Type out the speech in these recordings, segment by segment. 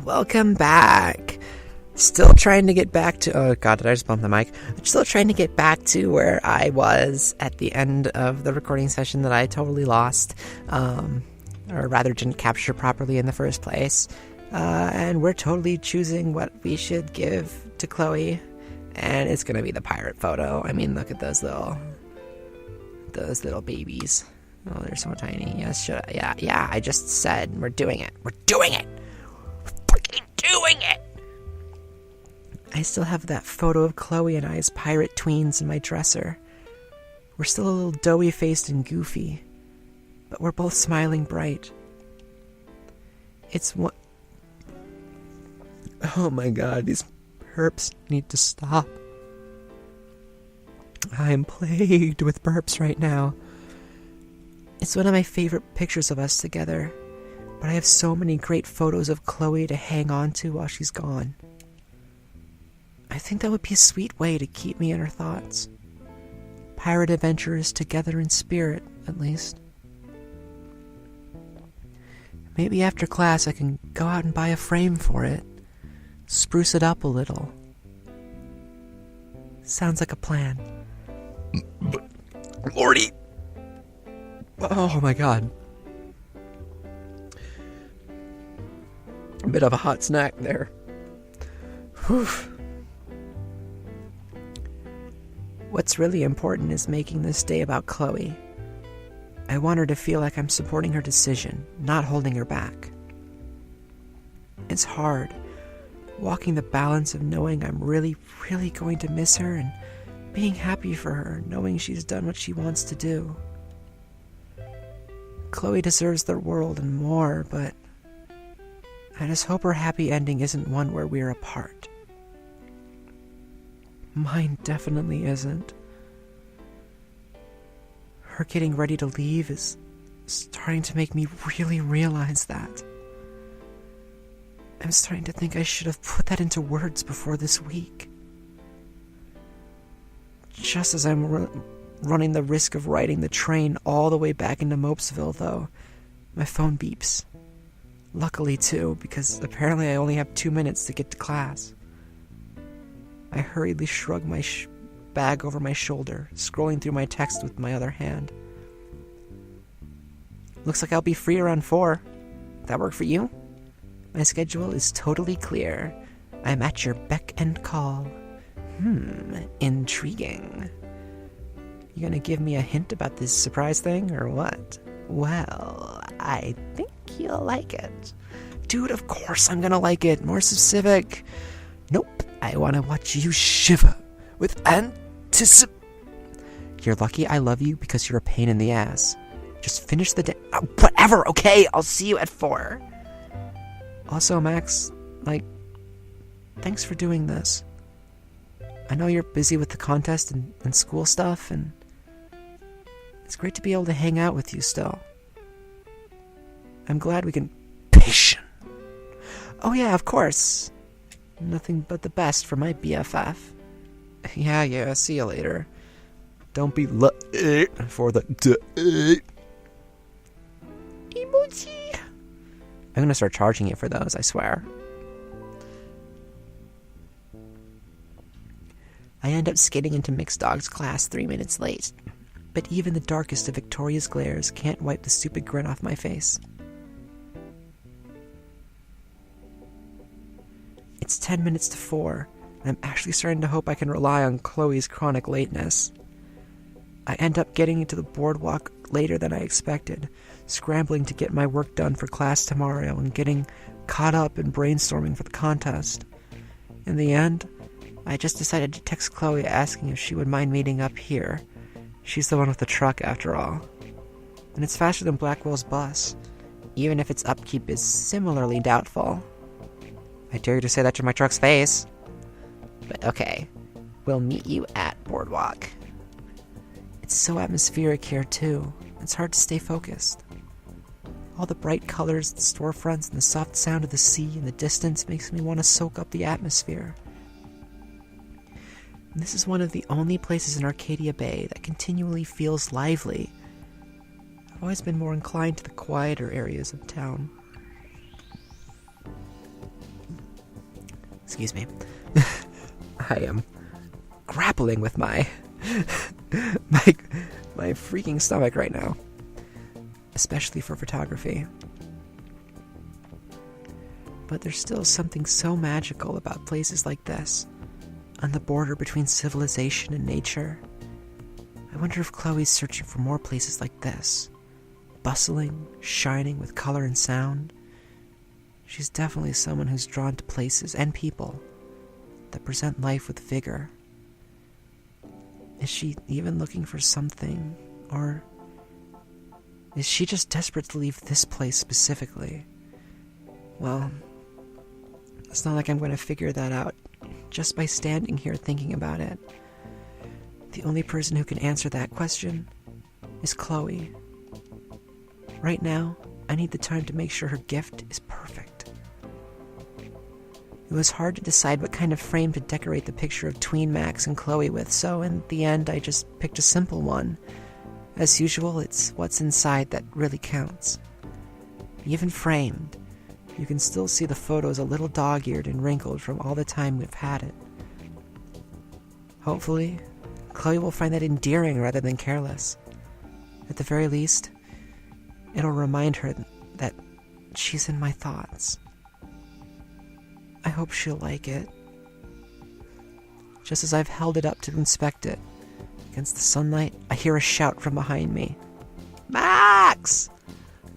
Welcome back. Still trying to get back to... Oh, God, did I just bump the mic? Still trying to get back to where I was at the end of the recording session that I totally lost. Or rather didn't capture properly in the first place. And we're totally choosing what we should give to Chloe. And it's going to be the pirate photo. I mean, look at those little babies. Oh, they're so tiny. Yes, yeah, I just said we're doing it. We're doing it. We're fucking doing it. I still have that photo of Chloe and I as pirate tweens in my dresser. We're still a little doughy-faced and goofy, but we're both smiling bright. It's one... Oh my God, these burps need to stop. I am plagued with burps right now. It's one of my favorite pictures of us together, but I have so many great photos of Chloe to hang on to while she's gone. I think that would be a sweet way to keep me in her thoughts. Pirate adventures together in spirit, at least. Maybe after class I can go out and buy a frame for it. Spruce it up a little. Sounds like a plan. But, Lordy! Oh my God. A bit of a hot snack there. Whew. What's really important is making this day about Chloe. I want her to feel like I'm supporting her decision, not holding her back. It's hard, walking the balance of knowing I'm really, really going to miss her and being happy for her, knowing she's done what she wants to do. Chloe deserves the world and more, but I just hope her happy ending isn't one where we're apart. Mine definitely isn't. Her getting ready to leave is starting to make me really realize that. I'm starting to think I should have put that into words before this week. Just as I'm running the risk of riding the train all the way back into Mopesville, though, my phone beeps. Luckily, too, because apparently I only have 2 minutes to get to class. I hurriedly shrug my bag over my shoulder, scrolling through my text with my other hand. Looks like I'll be free around 4. That work for you? My schedule is totally clear. I'm at your beck and call. Intriguing. You gonna give me a hint about this surprise thing, or what? Well, I think you'll like it. Dude, of course I'm gonna like it. More specific. Nope. I want to watch you shiver with You're lucky I love you because you're a pain in the ass. Just finish the day. Oh, whatever, okay? I'll see you at 4. Also, Max, thanks for doing this. I know you're busy with the contest and school stuff, and it's great to be able to hang out with you still. I'm glad we can... Patient. Oh yeah, of course. Nothing but the best for my BFF. Yeah, see you later. Don't be late for the date. Emoji. I'm gonna start charging you for those, I swear. I end up skating into Mixed Dog's class 3 minutes late. But even the darkest of Victoria's glares can't wipe the stupid grin off my face. It's 10 minutes to 4, and I'm actually starting to hope I can rely on Chloe's chronic lateness. I end up getting into the boardwalk later than I expected, scrambling to get my work done for class tomorrow and getting caught up in brainstorming for the contest. In the end, I just decided to text Chloe asking if she would mind meeting up here. She's the one with the truck, after all. And it's faster than Blackwell's bus, even if its upkeep is similarly doubtful. I dare you to say that to my truck's face. But okay, we'll meet you at Boardwalk. It's so atmospheric here, too. It's hard to stay focused. All the bright colors, the storefronts, and the soft sound of the sea in the distance makes me want to soak up the atmosphere. And this is one of the only places in Arcadia Bay that continually feels lively. I've always been more inclined to the quieter areas of town. Excuse me. I am grappling with my freaking stomach right now, especially for photography. But there's still something so magical about places like this, on the border between civilization and nature. I wonder if Chloe's searching for more places like this, bustling, shining with color and sound. She's definitely someone who's drawn to places and people that present life with vigor. Is she even looking for something, or is she just desperate to leave this place specifically? Well, it's not like I'm going to figure that out just by standing here thinking about it. The only person who can answer that question is Chloe. Right now, I need the time to make sure her gift is perfect. It was hard to decide what kind of frame to decorate the picture of tween Max and Chloe with, so in the end I just picked a simple one. As usual, it's what's inside that really counts. Even framed, you can still see the photos a little dog-eared and wrinkled from all the time we've had it. Hopefully, Chloe will find that endearing rather than careless. At the very least, it'll remind her that she's in my thoughts. I hope she'll like it. Just as I've held it up to inspect it, against the sunlight, I hear a shout from behind me. Max!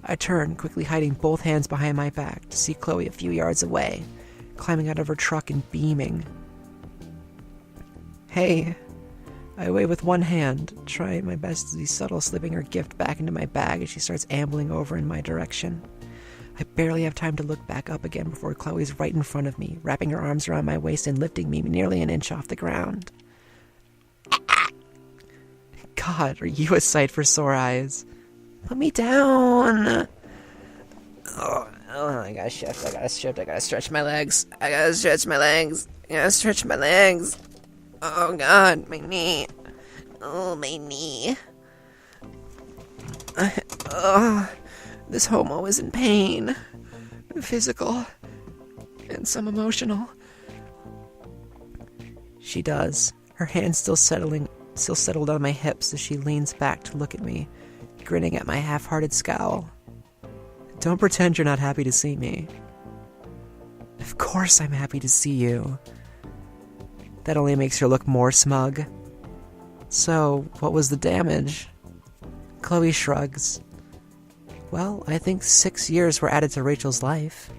I turn, quickly hiding both hands behind my back to see Chloe a few yards away, climbing out of her truck and beaming. Hey, I wave with one hand, trying my best to be subtle, slipping her gift back into my bag as she starts ambling over in my direction. I barely have time to look back up again before Chloe's right in front of me, wrapping her arms around my waist and lifting me nearly an inch off the ground. God, are you a sight for sore eyes? Put me down! Oh, I gotta shift, I gotta stretch my legs. Oh God, my knee. Oh, my knee. This homo is in pain. Physical. And some emotional. She does. Her hands still settled on my hips as she leans back to look at me, grinning at my half-hearted scowl. Don't pretend you're not happy to see me. Of course I'm happy to see you. That only makes her look more smug. So, what was the damage? Chloe shrugs. Well, I think 6 years were added to Rachel's life.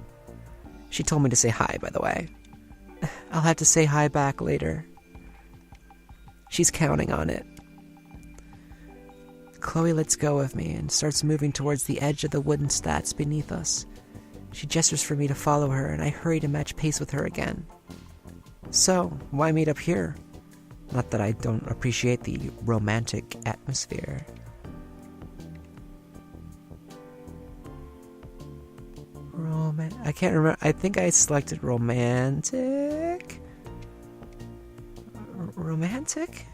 She told me to say hi, by the way. I'll have to say hi back later. She's counting on it. Chloe lets go of me and starts moving towards the edge of the wooden slats beneath us. She gestures for me to follow her, and I hurry to match pace with her again. So, why meet up here? Not that I don't appreciate the romantic atmosphere. I can't remember. I think I selected romantic? Romantic?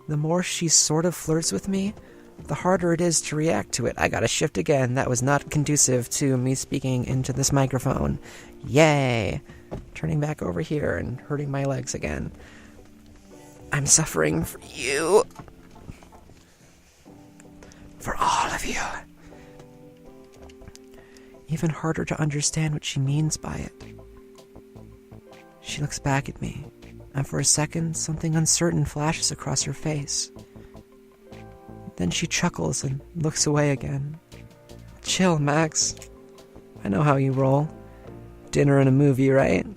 The more she sort of flirts with me, the harder it is to react to it. I gotta shift again. That was not conducive to me speaking into this microphone. Yay! Turning back over here and hurting my legs again. I'm suffering for you. For all of you. Even harder to understand what she means by it. She looks back at me, and for a second, something uncertain flashes across her face. Then she chuckles and looks away again. Chill, Max. I know how you roll. Dinner and a movie, right?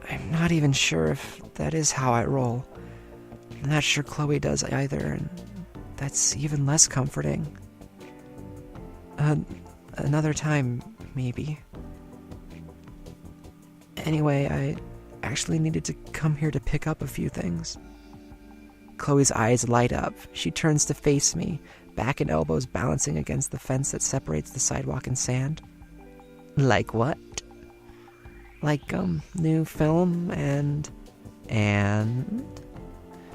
I'm not even sure if that is how I roll. I'm not sure Chloe does either, and that's even less comforting. Another time, maybe. Anyway, I actually needed to come here to pick up a few things. Chloe's eyes light up. She turns to face me, back and elbows balancing against the fence that separates the sidewalk and sand. Like what? Like, new film and...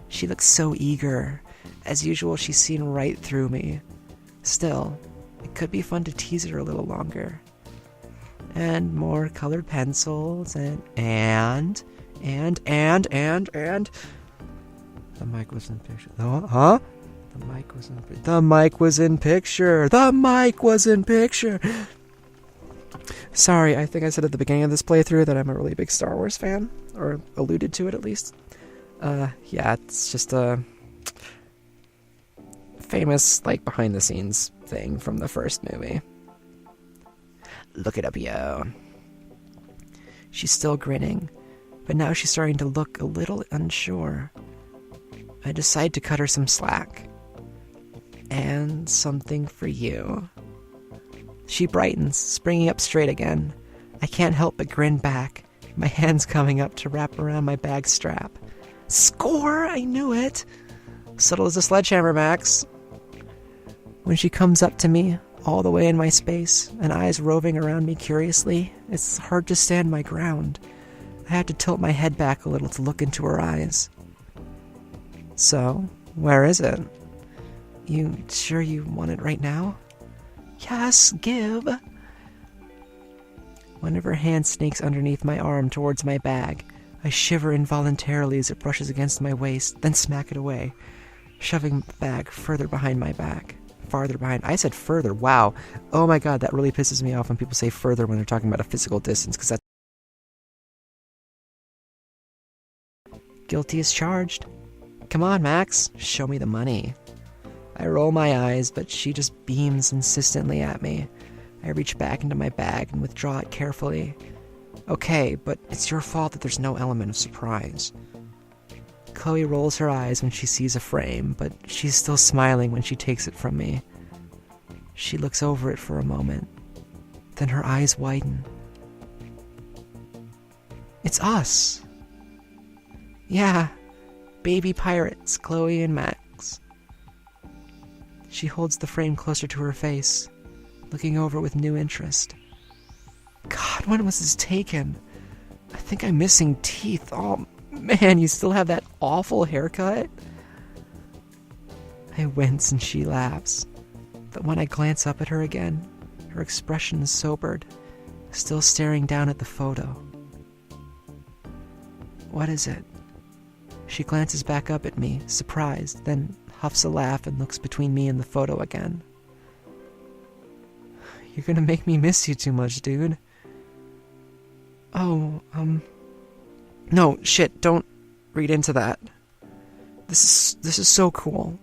She looks so eager. As usual, she's seen right through me. Still, it could be fun to tease her a little longer. And more colored pencils, and the mic was in picture. Huh? The mic was in picture. The mic was in picture. The mic was in picture. Sorry, I think I said at the beginning of this playthrough that I'm a really big Star Wars fan, or alluded to it at least. Yeah, it's just a famous, like, behind the scenes thing from the first movie. Look it up, yo. She's still grinning, but now she's starting to look a little unsure. I decide to cut her some slack. And something for you. She brightens, springing up straight again. I can't help but grin back, my hands coming up to wrap around my bag strap. Score! I knew it! Subtle as a sledgehammer, Max. When she comes up to me, all the way in my space, and eyes roving around me curiously, it's hard to stand my ground. I had to tilt my head back a little to look into her eyes. So, where is it? You sure you want it right now? Yes, give. One of her hands snakes underneath my arm towards my bag. I shiver involuntarily as it brushes against my waist, then smack it away, shoving the bag further behind my back. Farther behind. I said further. Wow. Oh my god, that really pisses me off when people say further when they're talking about a physical distance, because that's... Guilty as charged. Come on, Max. Show me the money. I roll my eyes, but she just beams insistently at me. I reach back into my bag and withdraw it carefully. Okay, but it's your fault that there's no element of surprise. Chloe rolls her eyes when she sees a frame, but she's still smiling when she takes it from me. She looks over it for a moment. Then her eyes widen. It's us! Yeah, baby pirates, Chloe and Max. She holds the frame closer to her face, looking over with new interest. God, when was this taken? I think I'm missing teeth. Oh, man, you still have that awful haircut? I wince and she laughs. But when I glance up at her again, her expression is sobered, still staring down at the photo. What is it? She glances back up at me, surprised, then huffs a laugh and looks between me and the photo again. You're gonna make me miss you too much, dude. Oh, no, shit, don't read into that. This is so cool.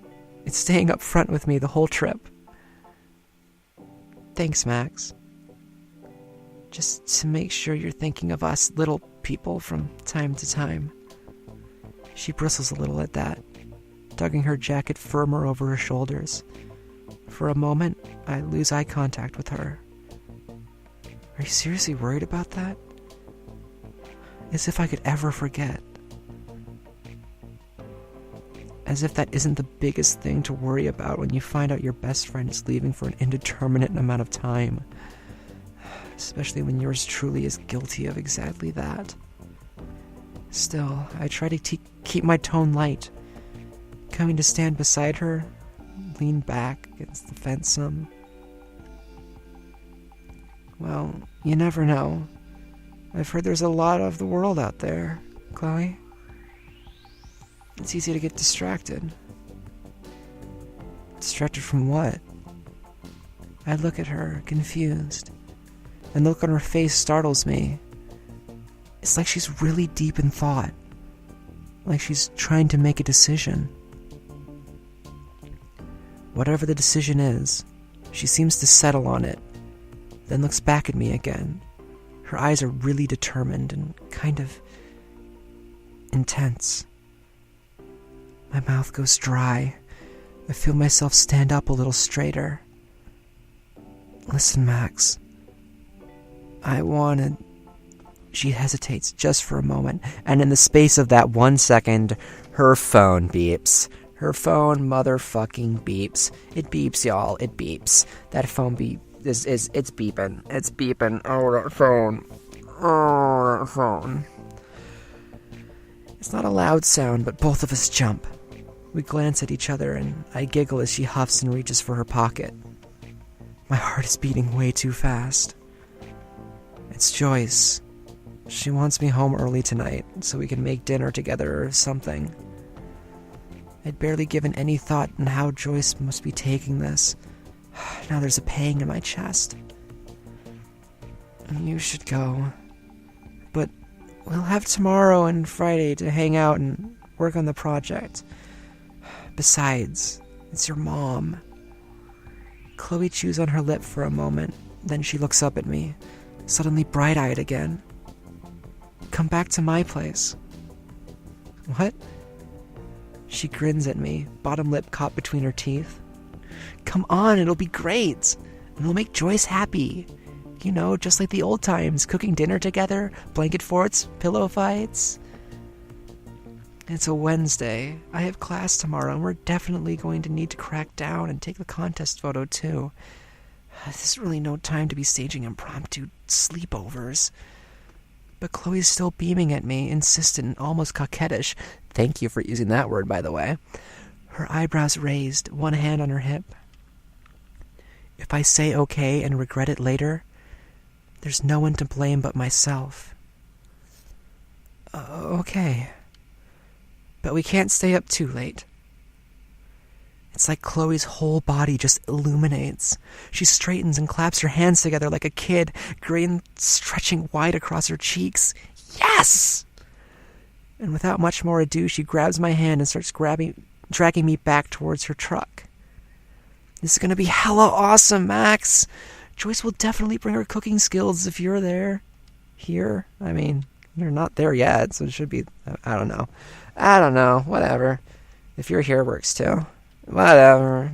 It's staying up front with me the whole trip. Thanks, Max. Just to make sure you're thinking of us little people from time to time. She bristles a little at that, tugging her jacket firmer over her shoulders. For a moment, I lose eye contact with her. Are you seriously worried about that? As if I could ever forget. As if that isn't the biggest thing to worry about when you find out your best friend is leaving for an indeterminate amount of time. Especially when yours truly is guilty of exactly that. Still, I try to keep my tone light. Coming to stand beside her, lean back against the fence some. Well, you never know. I've heard there's a lot of the world out there, Chloe. It's easy to get distracted. Distracted from what? I look at her, confused, and the look on her face startles me. It's like she's really deep in thought. Like she's trying to make a decision. Whatever the decision is, she seems to settle on it, then looks back at me again. Her eyes are really determined and kind of intense. My mouth goes dry. I feel myself stand up a little straighter. Listen, Max. I wanted... She hesitates just for a moment, and in the space of that 1 second, her phone beeps. Her phone motherfucking beeps. It beeps, y'all. It beeps. That phone beep it's beeping. It's beeping. Oh, that phone. Oh, that phone. It's not a loud sound, but both of us jump. We glance at each other, and I giggle as she huffs and reaches for her pocket. My heart is beating way too fast. It's Joyce. She wants me home early tonight so we can make dinner together or something. I'd barely given any thought on how Joyce must be taking this. Now there's a pang in my chest. You should go. But we'll have tomorrow and Friday to hang out and work on the project. Besides, it's your mom. Chloe chews on her lip for a moment, then she looks up at me, suddenly bright-eyed again. Come back to my place. What? She grins at me, bottom lip caught between her teeth. Come on, it'll be great. And we'll make Joyce happy. You know, just like the old times, cooking dinner together, blanket forts, pillow fights. It's a Wednesday. I have class tomorrow, and we're definitely going to need to crack down and take the contest photo, too. There's really no time to be staging impromptu sleepovers. But Chloe's still beaming at me, insistent and almost coquettish. Thank you for using that word, by the way. Her eyebrows raised, one hand on her hip. If I say okay and regret it later, there's no one to blame but myself. Okay. But we can't stay up too late. It's like Chloe's whole body just illuminates. She straightens and claps her hands together like a kid, grin stretching wide across her cheeks. Yes! And without much more ado, she grabs my hand and starts dragging me back towards her truck. This is gonna be hella awesome, Max! Joyce will definitely bring her cooking skills if you're there. Here? I mean, you're not there yet, so it should be... I don't know. Whatever. If you're here, works too. Whatever.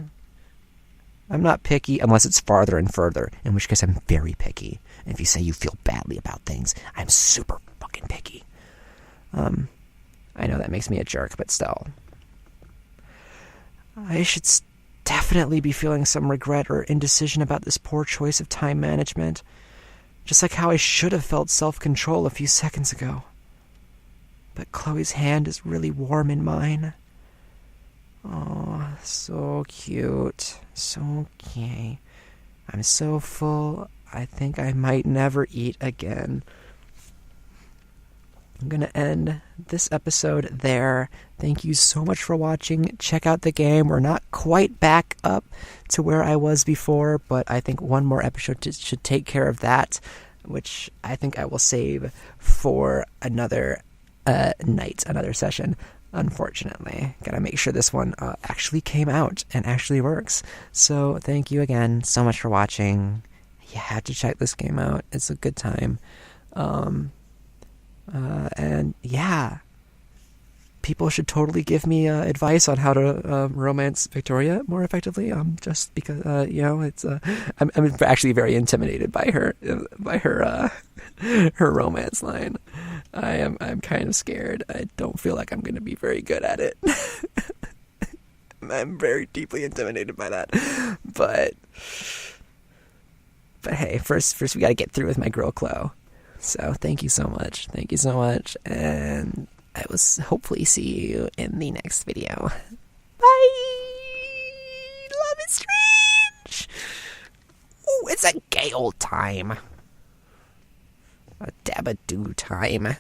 I'm not picky unless it's farther and further, in which case I'm very picky. And if you say you feel badly about things, I'm super fucking picky. I know that makes me a jerk, but still. I should definitely be feeling some regret or indecision about this poor choice of time management. Just like how I should have felt self-control a few seconds ago. But Chloe's hand is really warm in mine. Oh, so cute. So okay. I'm so full, I think I might never eat again. I'm going to end this episode there. Thank you so much for watching. Check out the game. We're not quite back up to where I was before, but I think one more episode should take care of that, which I think I will save for another night, another session. Unfortunately, gotta make sure this one actually came out and actually works. So thank you again so much for watching. You have to check this game out. It's a good time. And yeah, people should totally give me advice on how to romance Victoria more effectively. Just because it's I'm actually very intimidated by her her romance line. I'm kind of scared. I don't feel like I'm going to be very good at it. I'm very deeply intimidated by that. But hey, first we got to get through with my girl Chloe. So thank you so much. Thank you so much. And I will hopefully see you in the next video. Bye! Love is strange! Ooh, it's a gay old time. A dabadoo time.